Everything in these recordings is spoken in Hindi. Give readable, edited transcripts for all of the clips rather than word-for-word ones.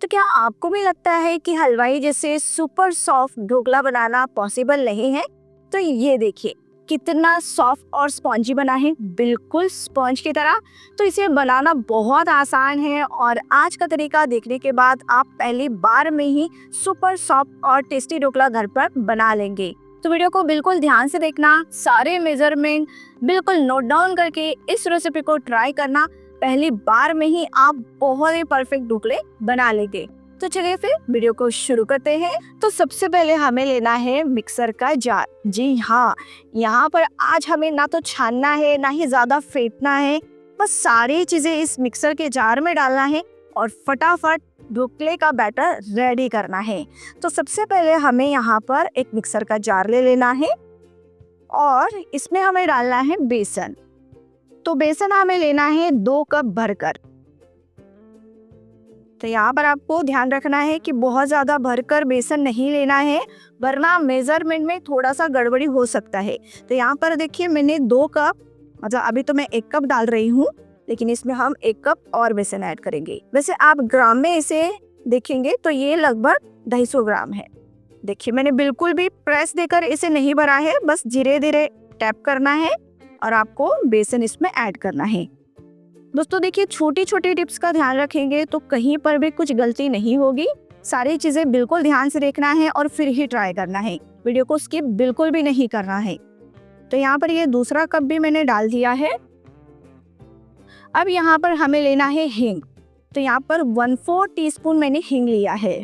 तो क्या आपको भी लगता है कि हलवाई जैसे सुपर सॉफ्ट ढोकला बनाना पॉसिबल नहीं है? तो ये देखिए कितना सॉफ्ट और स्पॉन्जी बना है, बिल्कुल स्पंज की तरह। तो इसे बनाना बहुत आसान है और आज का तरीका देखने के बाद आप पहली बार में ही सुपर सॉफ्ट और टेस्टी ढोकला घर पर बना लेंगे। तो वीडियो को बिल्कुल ध्यान से देखना, सारे मेजरमेंट बिल्कुल नोट डाउन करके इस रेसिपी को ट्राई करना। पहली बार में ही आप बहुत ही परफेक्ट ढोकले बना लेंगे। तो चलिए फिर वीडियो को शुरू करते हैं। तो सबसे पहले हमें लेना है मिक्सर का जार। जी हाँ, यहाँ पर आज हमें ना तो छानना है ना ही ज्यादा फेंटना है, बस सारी चीजें इस मिक्सर के जार में डालना है और फटाफट ढोकले का बैटर रेडी करना है। तो सबसे पहले हमें यहाँ पर एक मिक्सर का जार ले लेना है और इसमें हमें डालना है बेसन। तो बेसन हमें लेना है 2 कप भरकर। तो यहाँ पर आपको ध्यान रखना है कि बहुत ज़्यादा भरकर बेसन नहीं लेना है, वरना मेजरमेंट में थोड़ा सा गड़बड़ी हो सकता है। तो यहाँ पर देखिए मैंने 2 कप, मतलब अभी तो मैं 1 कप डाल रही हूँ, लेकिन इसमें हम 1 कप और बेसन ऐड करेंगे। वैसे आप ग्राम में इसे देखेंगे तो ये लगभग 250 ग्राम है। देखिए मैंने बिल्कुल भी प्रेस देकर इसे नहीं भरा है, बस धीरे धीरे टैप करना है और आपको बेसन इसमें ऐड करना है। दोस्तों देखिए छोटी छोटी टिप्स का ध्यान रखेंगे तो कहीं पर भी कुछ गलती नहीं होगी। सारी चीजें बिल्कुल ध्यान से देखना है और फिर ही ट्राई करना है, वीडियो को स्किप बिल्कुल भी नहीं करना है। तो यहाँ पर ये दूसरा कप भी मैंने डाल दिया है। अब यहाँ पर हमें लेना है हींग। तो यहाँ पर 1/4 टीस्पून मैंने हींग लिया है।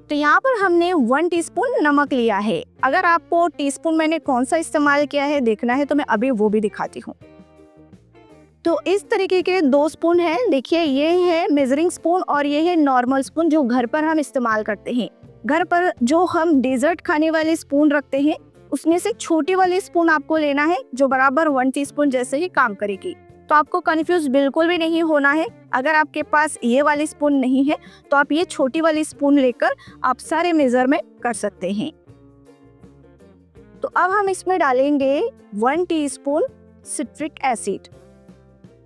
तो यहाँ पर हमने 1 टीस्पून नमक लिया है। अगर आपको टीस्पून मैंने कौन सा इस्तेमाल किया है देखना है तो मैं अभी वो भी दिखाती हूँ। तो इस तरीके के 2 स्पून है। देखिए ये है मेजरिंग स्पून और ये है नॉर्मल स्पून जो घर पर हम इस्तेमाल करते हैं। घर पर जो हम डेजर्ट खाने वाले स्पून रखते हैं उसमें से छोटी वाली स्पून आपको लेना है जो बराबर 1 टीस्पून जैसे ही काम करेगी। तो आपको कंफ्यूज बिल्कुल भी नहीं होना है। अगर आपके पास ये वाली स्पून नहीं है तो आप ये छोटी वाली स्पून लेकर आप सारे मेजरमेंट कर सकते हैं। तो अब हम इसमें डालेंगे 1 टीस्पून सिट्रिक एसिड।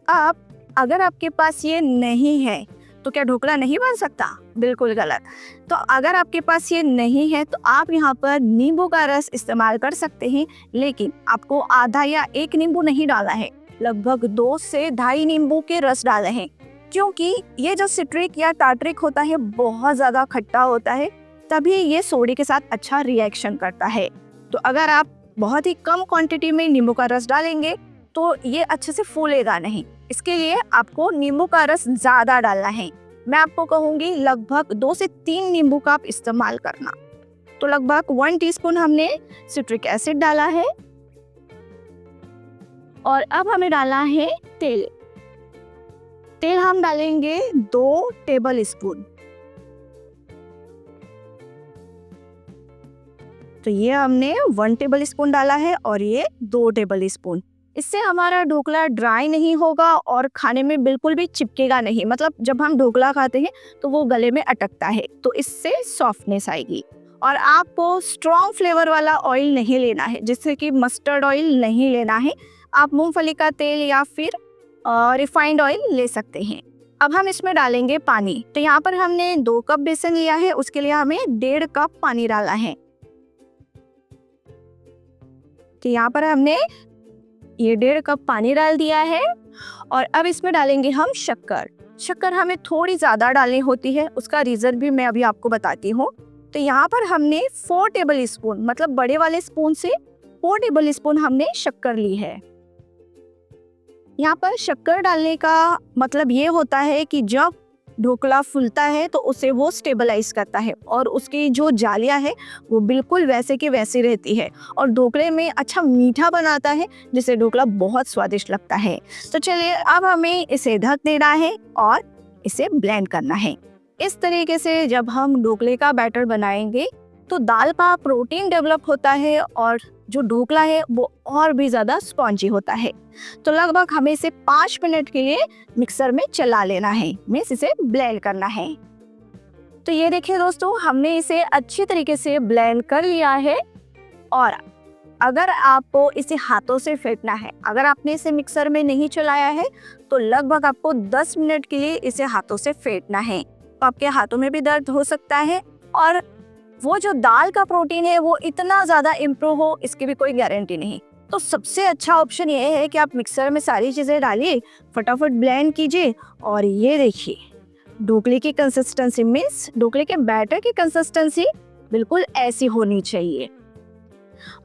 अब अगर आपके पास ये नहीं है तो क्या ढोकला नहीं बन सकता? बिल्कुल गलत। तो अगर आपके पास ये नहीं है तो आप यहाँ पर नींबू का रस इस्तेमाल कर सकते हैं, लेकिन आपको आधा या 1 नींबू नहीं डाला है, लगभग 2 से 2.5 नींबू के रस डाले हैं, क्योंकि ये जो सिट्रिक या टार्ट्रिक होता है बहुत ज़्यादा खट्टा होता है, तभी ये सोडे के साथ अच्छा रिएक्शन करता है। तो अगर आप बहुत ही कम क्वांटिटी में नींबू का रस डालेंगे तो ये अच्छे से फूलेगा नहीं। इसके लिए आपको नींबू का रस ज़्यादा डालना है। मैं आपको कहूँगी लगभग 2 से 3 नींबू का आप इस्तेमाल करना। तो लगभग 1 टीस्पून हमने सिट्रिक एसिड डाला है और अब हमें डालना है तेल। तेल हम डालेंगे 2 टेबल स्पून। तो ये हमने 1 टेबल स्पून डाला है और ये 2 टेबल स्पून। इससे हमारा ढोकला ड्राई नहीं होगा और खाने में बिल्कुल भी चिपकेगा नहीं। मतलब जब हम ढोकला खाते हैं तो वो गले में अटकता है, तो इससे सॉफ्टनेस आएगी। और आपको स्ट्रॉन्ग फ्लेवर वाला ऑयल नहीं लेना है, जैसे कि मस्टर्ड ऑयल नहीं लेना है। आप मूंगफली का तेल या फिर रिफाइंड ऑयल ले सकते हैं। अब हम इसमें डालेंगे पानी। तो यहाँ पर हमने 2 कप बेसन लिया है, उसके लिए हमें 1.5 कप पानी डाला है। तो यहाँ पर हमने ये 1.5 कप पानी डाल दिया है और अब इसमें डालेंगे हम शक्कर। शक्कर हमें थोड़ी ज़्यादा डालनी होती है, उसका रीज़न भी मैं अभी आपको बताती हूँ। तो यहाँ पर हमने 4 टेबल स्पून, मतलब बड़े वाले स्पून से 4 टेबल स्पून हमने शक्कर ली है। यहाँ पर शक्कर डालने का मतलब ये होता है कि जब ढोकला फूलता है तो उसे वो स्टेबलाइज करता है और उसकी जो जालियाँ है वो बिल्कुल वैसे की वैसी रहती है और ढोकले में अच्छा मीठा बनाता है, जिससे ढोकला बहुत स्वादिष्ट लगता है। तो चलिए अब हमें इसे ढक देना है और इसे ब्लेंड करना है। इस तरीके से जब हम ढोकले का बैटर बनाएंगे तो दाल का प्रोटीन डेवलप होता है और जो ढोकला है वो और भी ज़्यादा स्पॉन्जी होता है। तो लगभग हमें इसे 5 मिनट के लिए मिक्सर में चला लेना है, मीन्स इसे ब्लेंड करना है। तो ये देखिए दोस्तों, हमने इसे अच्छी तरीके से ब्लेंड कर लिया है और अगर आपको इसे हाथों से फेंटना है, अगर आपने इसे मिक्सर में नहीं चलाया है तो लगभग आपको 10 मिनट के लिए इसे हाथों से फेंटना है। तो आपके हाथों में भी दर्द हो सकता है और वो जो दाल का प्रोटीन है वो इतना ज़्यादा इम्प्रूव हो इसकी भी कोई गारंटी नहीं। तो सबसे अच्छा ऑप्शन ये है कि आप मिक्सर में सारी चीज़ें डालिए, फटाफट ब्लेंड कीजिए और ये देखिए ढोकले की कंसिस्टेंसी मीन्स ढोकले के बैटर की कंसिस्टेंसी बिल्कुल ऐसी होनी चाहिए।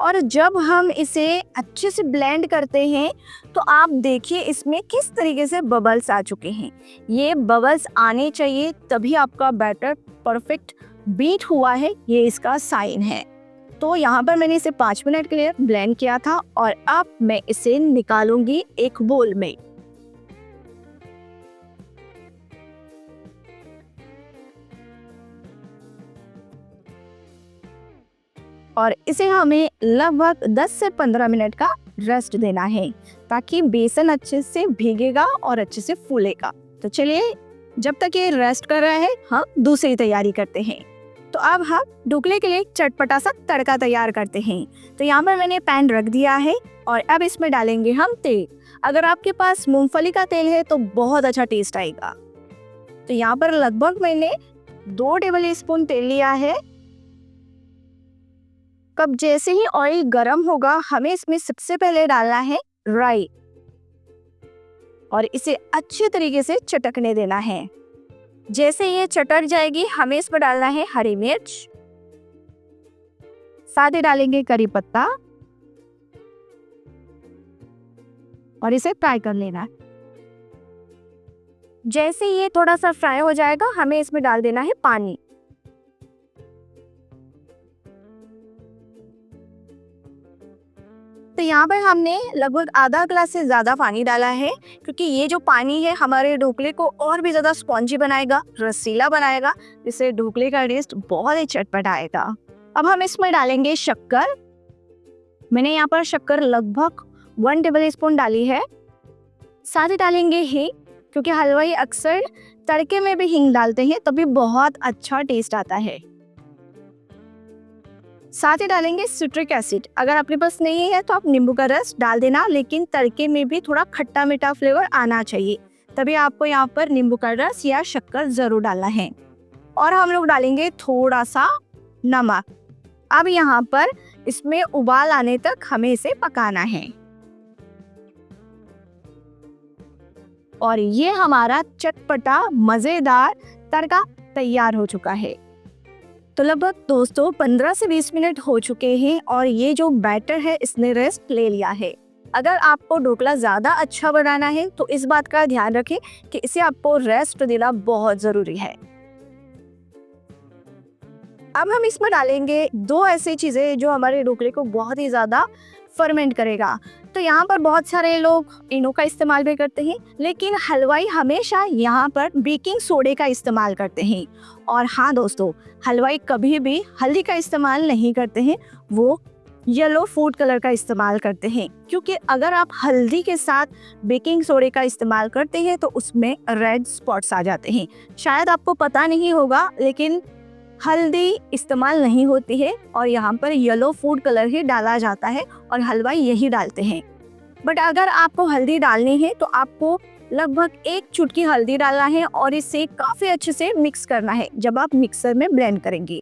और जब हम इसे अच्छे से ब्लेंड करते हैं तो आप देखिए इसमें किस तरीके से बबल्स आ चुके हैं। ये बबल्स आने चाहिए तभी आपका बैटर परफेक्ट बीट हुआ है, ये इसका साइन है। तो यहाँ पर मैंने इसे 5 मिनट के लिए ब्लेंड किया था और अब मैं इसे निकालूंगी एक बोल में। और इसे हमें लगभग 10 से 15 मिनट का रेस्ट देना है ताकि बेसन अच्छे से भीगेगा और अच्छे से फूलेगा। तो चलिए जब तक ये रेस्ट कर रहा है हम दूसरी तैयारी करते हैं। तो अब हम ढोकले के लिए चटपटा सा तड़का तैयार करते हैं। तो यहाँ पर मैंने पैन रख दिया है और अब इसमें डालेंगे हम तेल। अगर आपके पास मूंगफली का तेल है तो बहुत अच्छा टेस्ट आएगा। तो यहाँ पर लगभग मैंने 2 टेबल स्पून तेल लिया है। कब जैसे ही ऑयल गर्म होगा हमें इसमें सबसे पहले डालना है राई और इसे अच्छे तरीके से चटकने देना है। जैसे ये चटक जाएगी हमें इसमें डालना है हरी मिर्च, साथ ही डालेंगे करी पत्ता और इसे फ्राई कर लेना है। जैसे ये थोड़ा सा फ्राई हो जाएगा हमें इसमें डाल देना है पानी। तो यहाँ पर हमने लगभग आधा ग्लास से ज़्यादा पानी डाला है क्योंकि ये जो पानी है हमारे ढोकले को और भी ज़्यादा स्पॉन्जी बनाएगा, रसीला बनाएगा, जिससे ढोकले का टेस्ट बहुत ही चटपटा आएगा। अब हम इसमें डालेंगे शक्कर। मैंने यहाँ पर शक्कर लगभग 1 टेबल स्पून डाली है। साथ ही डालेंगे हींग क्योंकि हलवाई अक्सर तड़के में भी हींग डालते हैं तभी बहुत अच्छा टेस्ट आता है। साथ ही डालेंगे सिट्रिक एसिड। अगर आपके पास नहीं है तो आप नींबू का रस डाल देना, लेकिन तड़के में भी थोड़ा खट्टा मीठा फ्लेवर आना चाहिए, तभी आपको यहाँ पर नींबू का रस या शक्कर जरूर डालना है। और हम लोग डालेंगे थोड़ा सा नमक। अब यहाँ पर इसमें उबाल आने तक हमें इसे पकाना है। और ये हमारा चटपटा मजेदार तड़का तैयार हो चुका है। तो लगभग दोस्तों 15 से 20 मिनट हो चुके हैं और ये जो बैटर है इसने रेस्ट ले लिया है। अगर आपको ढोकला ज़्यादा अच्छा बनाना है तो इस बात का ध्यान रखें कि इसे आपको रेस्ट देना बहुत ज़रूरी है। अब हम इसमें डालेंगे 2 ऐसी चीज़ें जो हमारे ढोकले को बहुत ही ज़्यादा फर्मेंट करेगा। तो यहाँ पर बहुत सारे लोग इनो का इस्तेमाल भी करते हैं, लेकिन हलवाई हमेशा यहाँ पर बेकिंग सोडे का इस्तेमाल करते हैं। और हाँ दोस्तों, हलवाई कभी भी हल्दी का इस्तेमाल नहीं करते हैं, वो येलो फूड कलर का इस्तेमाल करते हैं, क्योंकि अगर आप हल्दी के साथ बेकिंग सोडे का इस्तेमाल करते हैं तो उसमें रेड स्पॉट्स आ जाते हैं। शायद आपको पता नहीं होगा, लेकिन हल्दी इस्तेमाल नहीं होती है और यहाँ पर येलो फूड कलर ही डाला जाता है और हलवाई यही डालते हैं। बट अगर आपको हल्दी डालनी है तो आपको लगभग 1 चुटकी हल्दी डालना है और इसे काफ़ी अच्छे से मिक्स करना है। जब आप मिक्सर में ब्लेंड करेंगे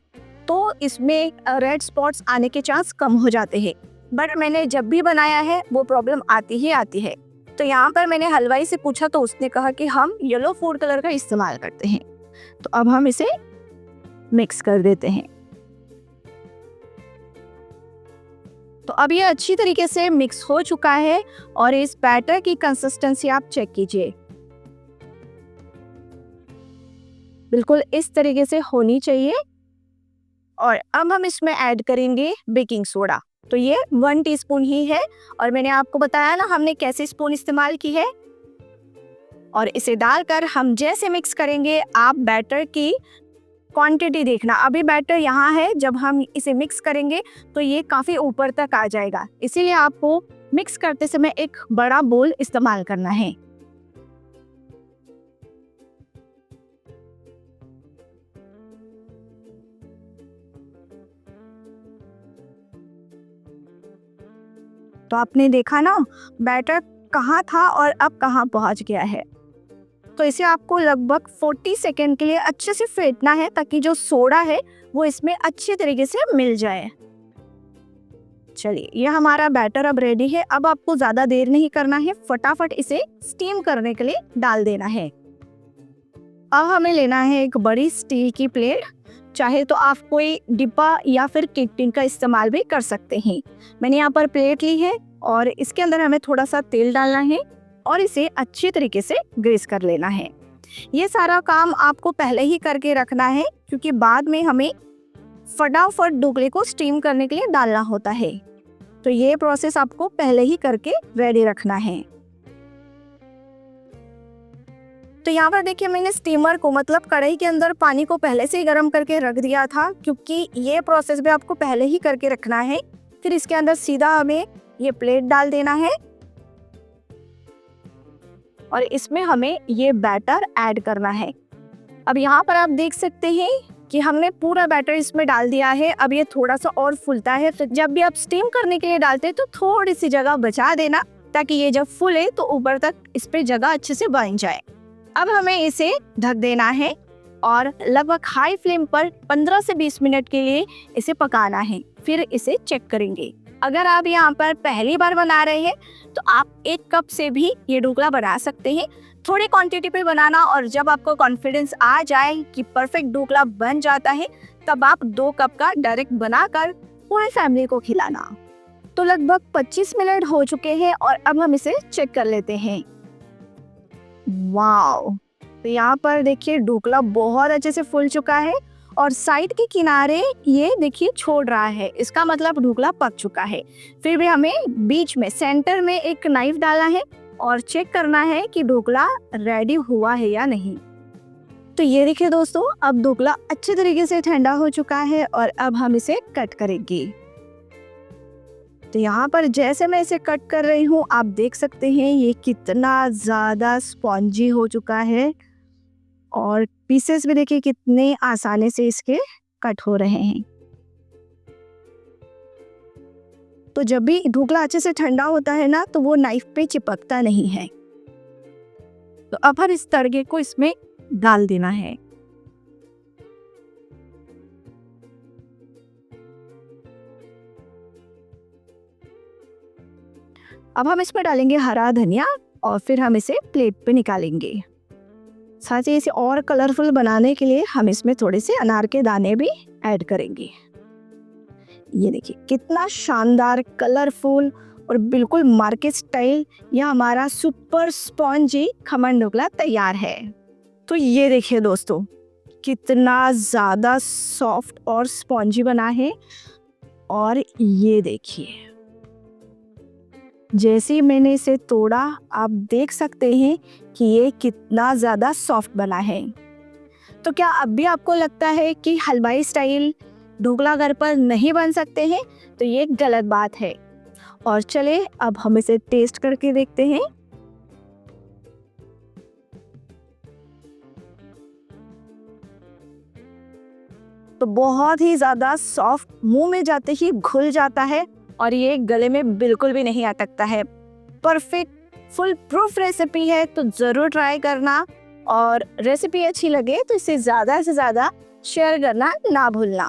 तो इसमें रेड स्पॉट्स आने के चांस कम हो जाते हैं। बट मैंने जब भी बनाया है वो प्रॉब्लम आती ही आती है। तो यहाँ पर मैंने हलवाई से पूछा तो उसने कहा कि हम येलो फूड कलर का इस्तेमाल करते हैं। तो अब हम इसे मिक्स कर देते हैं। तो अब ये अच्छी तरीके से मिक्स हो चुका है और इस बैटर की कंसिस्टेंसी आप चेक कीजिए, बिल्कुल इस तरीके से होनी चाहिए। और अब हम इसमें ऐड करेंगे बेकिंग सोडा। तो ये 1 टीस्पून ही है और मैंने आपको बताया ना हमने कैसे स्पून इस्तेमाल की है। और इसे डालकर हम जैसे मिक्स करेंगे, आप बैटर की क्वांटिटी देखना। अभी बैटर यहाँ है, जब हम इसे मिक्स करेंगे तो ये काफ़ी ऊपर तक आ जाएगा, इसीलिए आपको मिक्स करते समय एक बड़ा बोल इस्तेमाल करना है। तो आपने देखा ना बैटर कहाँ था और अब कहाँ पहुँच गया है। तो इसे आपको लगभग 40 सेकेंड के लिए अच्छे से फेंटना है ताकि जो सोडा है वो इसमें अच्छे तरीके से मिल जाए। चलिए, ये हमारा बैटर अब रेडी है। अब आपको ज़्यादा देर नहीं करना है, फटाफट इसे स्टीम करने के लिए डाल देना है। अब हमें लेना है एक बड़ी स्टील की प्लेट, चाहे तो आप कोई डिब्बा या फिर केक टिन का इस्तेमाल भी कर सकते हैं। मैंने यहाँ पर प्लेट ली है और इसके अंदर हमें थोड़ा सा तेल डालना है और इसे अच्छी तरीके से ग्रीस कर लेना है। ये सारा काम आपको पहले ही करके रखना है क्योंकि बाद में हमें फटाफट ढोकले को स्टीम करने के लिए डालना होता है। तो ये प्रोसेस आपको पहले ही करके रेडी रखना है। तो यहाँ पर देखिए मैंने स्टीमर को मतलब कढ़ाई के अंदर पानी को पहले से ही गर्म करके रख दिया था क्योंकि ये प्रोसेस भी आपको पहले ही करके रखना है। फिर इसके अंदर सीधा हमें ये प्लेट डाल देना है और इसमें हमें ये बैटर ऐड करना है। अब यहाँ पर आप देख सकते हैं कि हमने पूरा बैटर इसमें डाल दिया है। अब ये थोड़ा सा और फूलता है, तो जब भी आप स्टीम करने के लिए डालते हैं तो थोड़ी सी जगह बचा देना ताकि ये जब फूले तो ऊपर तक इस पे जगह अच्छे से बन जाए। अब हमें इसे ढक देना है और लगभग हाई फ्लेम पर 15 से 20 मिनट के लिए इसे पकाना है। फिर इसे चेक करेंगे। अगर आप यहाँ पर पहली बार बना रहे हैं तो आप 1 कप से भी ये ढोकला बना सकते हैं। थोड़ी क्वांटिटी पे बनाना और जब आपको कॉन्फिडेंस आ जाए कि परफेक्ट ढोकला बन जाता है तब आप 2 कप का डायरेक्ट बनाकर पूरे फैमिली को खिलाना। तो लगभग 25 मिनट हो चुके हैं और अब हम इसे चेक कर लेते हैं। वाओ, तो यहाँ पर देखिए ढोकला बहुत अच्छे से फूल चुका है और साइड के किनारे ये देखिए छोड़ रहा है, इसका मतलब ढोकला पक चुका है। फिर भी हमें बीच में सेंटर में एक नाइफ डालना है और चेक करना है कि ढोकला रेडी हुआ है या नहीं। तो ये देखिए दोस्तों, अब ढोकला अच्छे तरीके से ठंडा हो चुका है और अब हम इसे कट करेंगे। तो यहाँ पर जैसे मैं इसे कट कर रही हूँ आप देख सकते हैं ये कितना ज़्यादा स्पॉन्जी हो चुका है और पीसेस भी देखिए कितने आसानी से इसके कट हो रहे हैं। तो जब भी ढोकला अच्छे से ठंडा होता है ना तो वो नाइफ पे चिपकता नहीं है। तो अब हम इस तड़के को इसमें डाल देना है। अब हम इसमें डालेंगे हरा धनिया और फिर हम इसे प्लेट पे निकालेंगे। साथ ही इसे और कलरफुल बनाने के लिए हम इसमें थोड़े से अनार के दाने भी ऐड करेंगे। ये देखिए कितना शानदार, कलरफुल और बिल्कुल मार्केट स्टाइल यह हमारा सुपर स्पॉन्जी खमन ढोकला तैयार है। तो ये देखिए दोस्तों कितना ज़्यादा सॉफ्ट और स्पॉन्जी बना है और ये देखिए जैसे ही मैंने इसे तोड़ा आप देख सकते हैं कि ये कितना ज़्यादा सॉफ्ट बना है। तो क्या अब भी आपको लगता है कि हलवाई स्टाइल ढोकला घर पर नहीं बन सकते हैं? तो ये गलत बात है। और चले अब हम इसे टेस्ट करके देखते हैं। तो बहुत ही ज़्यादा सॉफ्ट, मुंह में जाते ही घुल जाता है और ये गले में बिल्कुल भी नहीं अटकता है। परफेक्ट फुल प्रूफ रेसिपी है, तो ज़रूर ट्राई करना और रेसिपी अच्छी लगे तो इसे ज़्यादा से ज़्यादा शेयर करना ना भूलना।